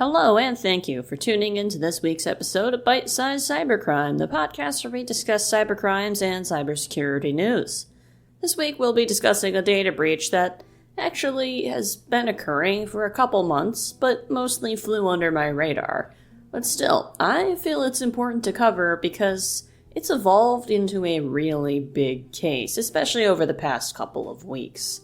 Hello, and thank you for tuning in to this week's episode of Bite-Sized Cybercrime, the podcast where we discuss cybercrimes and cybersecurity news. This week we'll be discussing a data breach that actually has been occurring for a couple months, but mostly flew under my radar. But still, I feel it's important to cover because it's evolved into a really big case, especially over the past couple of weeks.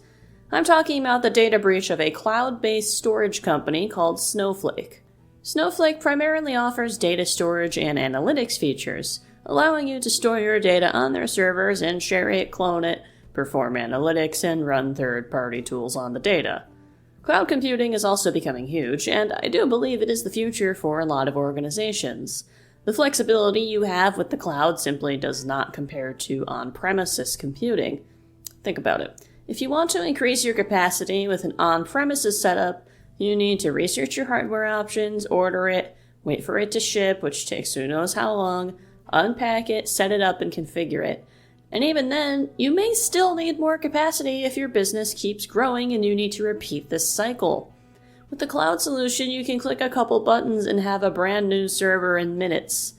I'm talking about the data breach of a cloud-based storage company called Snowflake. Snowflake primarily offers data storage and analytics features, allowing you to store your data on their servers and share it, clone it, perform analytics, and run third-party tools on the data. Cloud computing is also becoming huge, and I do believe it is the future for a lot of organizations. The flexibility you have with the cloud simply does not compare to on-premises computing. Think about it. If you want to increase your capacity with an on-premises setup, you need to research your hardware options, order it, wait for it to ship, which takes who knows how long, unpack it, set it up, and configure it. And even then, you may still need more capacity if your business keeps growing and you need to repeat this cycle. With the cloud solution, you can click a couple buttons and have a brand new server in minutes.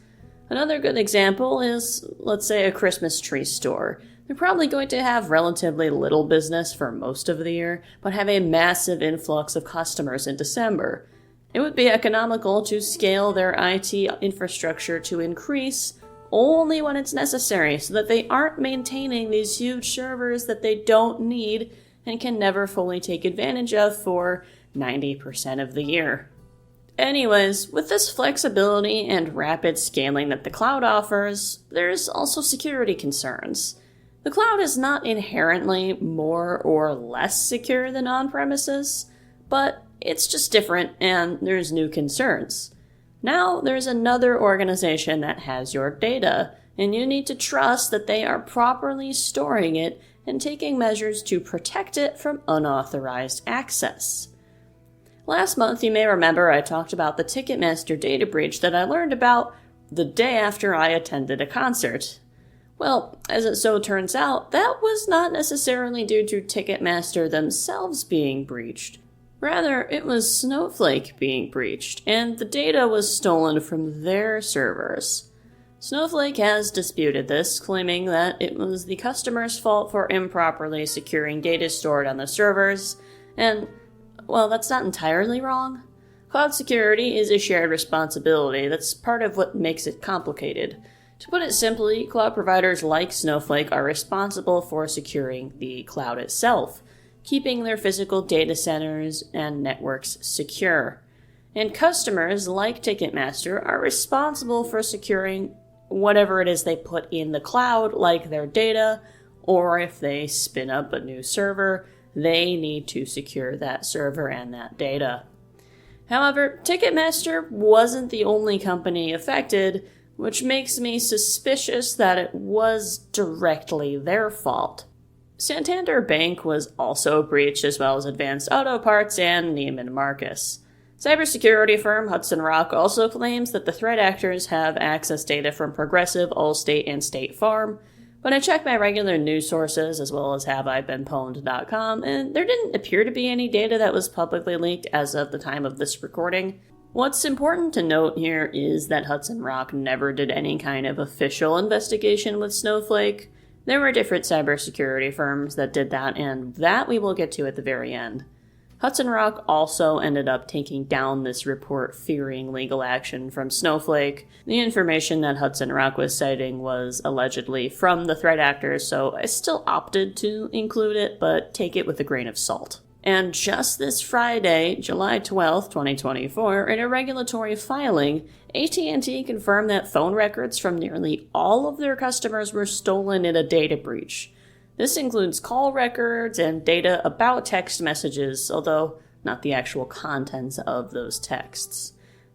Another good example is, let's say, a Christmas tree store. They're probably going to have relatively little business for most of the year, but have a massive influx of customers in December. It would be economical to scale their IT infrastructure to increase only when it's necessary, so that they aren't maintaining these huge servers that they don't need and can never fully take advantage of for 90% of the year. Anyways, with this flexibility and rapid scaling that the cloud offers, there's also security concerns. The cloud is not inherently more or less secure than on-premises, but it's just different and there's new concerns. Now there's another organization that has your data, and you need to trust that they are properly storing it and taking measures to protect it from unauthorized access. Last month, you may remember I talked about the Ticketmaster data breach that I learned about the day after I attended a concert. Well, as it so turns out, that was not necessarily due to Ticketmaster themselves being breached. Rather, it was Snowflake being breached, and the data was stolen from their servers. Snowflake has disputed this, claiming that it was the customer's fault for improperly securing data stored on the servers, and, well, that's not entirely wrong. Cloud security is a shared responsibility that's part of what makes it complicated. To put it simply, cloud providers like Snowflake are responsible for securing the cloud itself, keeping their physical data centers and networks secure. And customers like Ticketmaster are responsible for securing whatever it is they put in the cloud, like their data, or if they spin up a new server, they need to secure that server and that data. However, Ticketmaster wasn't the only company affected, which makes me suspicious that it was directly their fault. Santander Bank was also breached, as well as Advanced Auto Parts and Neiman Marcus. Cybersecurity firm Hudson Rock also claims that the threat actors have access data from Progressive, Allstate, and State Farm, but I checked my regular news sources, as well as haveibeenpwned.com, and there didn't appear to be any data that was publicly leaked as of the time of this recording. What's important to note here is that Hudson Rock never did any kind of official investigation with Snowflake. There were different cybersecurity firms that did that, and that we will get to at the very end. Hudson Rock also ended up taking down this report fearing legal action from Snowflake. The information that Hudson Rock was citing was allegedly from the threat actors, so I still opted to include it, but take it with a grain of salt. And just this Friday, July 12th, 2024, in a regulatory filing, AT&T confirmed that phone records from nearly all of their customers were stolen in a data breach. This includes call records and data about text messages, although not the actual contents of those texts.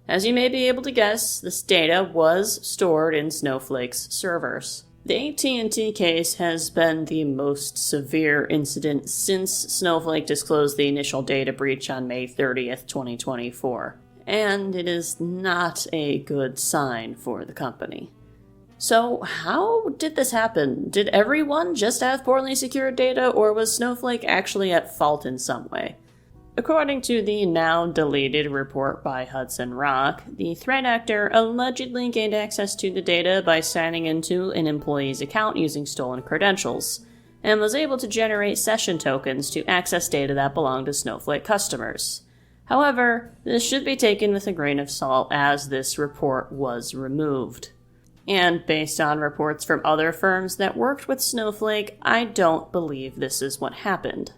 As you may be able to guess, this data was stored in Snowflake's servers. The AT&T case has been the most severe incident since Snowflake disclosed the initial data breach on May 30th, 2024. And it is not a good sign for the company. So how did this happen? Did everyone just have poorly secured data, or was Snowflake actually at fault in some way? According to the now deleted report by Hudson Rock, the threat actor allegedly gained access to the data by signing into an employee's account using stolen credentials, and was able to generate session tokens to access data that belonged to Snowflake customers. However, this should be taken with a grain of salt as this report was removed. And based on reports from other firms that worked with Snowflake, I don't believe this is what happened.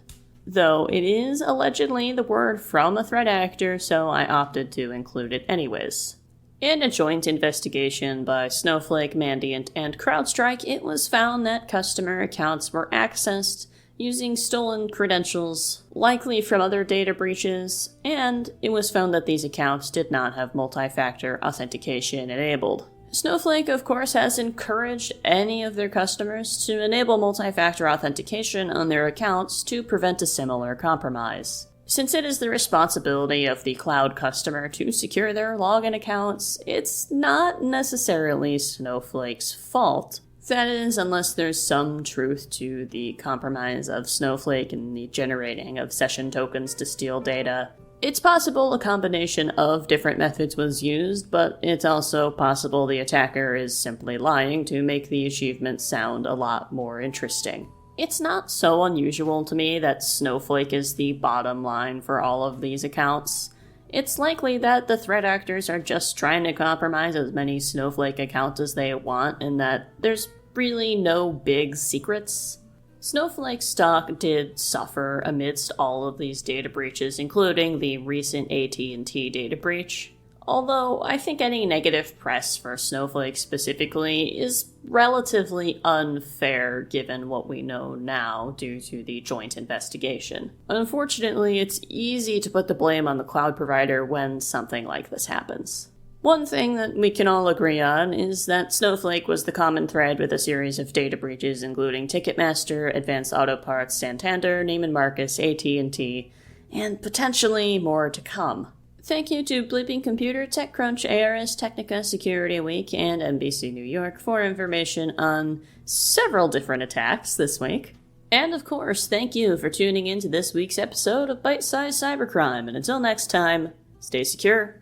Though it is allegedly the word from a threat actor, so I opted to include it anyways. In a joint investigation by Snowflake, Mandiant, and CrowdStrike, it was found that customer accounts were accessed using stolen credentials, likely from other data breaches, and it was found that these accounts did not have multi-factor authentication enabled. Snowflake, of course, has encouraged any of their customers to enable multi-factor authentication on their accounts to prevent a similar compromise. Since it is the responsibility of the cloud customer to secure their login accounts, it's not necessarily Snowflake's fault. That is, unless there's some truth to the compromise of Snowflake in the generating of session tokens to steal data. It's possible a combination of different methods was used, but it's also possible the attacker is simply lying to make the achievement sound a lot more interesting. It's not so unusual to me that Snowflake is the bottom line for all of these accounts. It's likely that the threat actors are just trying to compromise as many Snowflake accounts as they want, and that there's really no big secrets. Snowflake stock did suffer amidst all of these data breaches, including the recent AT&T data breach. Although I think any negative press for Snowflake specifically is relatively unfair given what we know now due to the joint investigation. Unfortunately, it's easy to put the blame on the cloud provider when something like this happens. One thing that we can all agree on is that Snowflake was the common thread with a series of data breaches including Ticketmaster, Advanced Auto Parts, Santander, Neiman Marcus, AT&T, and potentially more to come. Thank you to Bleeping Computer, TechCrunch, ARS, Technica, Security Week, and NBC New York for information on several different attacks this week. And of course, thank you for tuning in to this week's episode of Bite Size Cybercrime, and until next time, stay secure.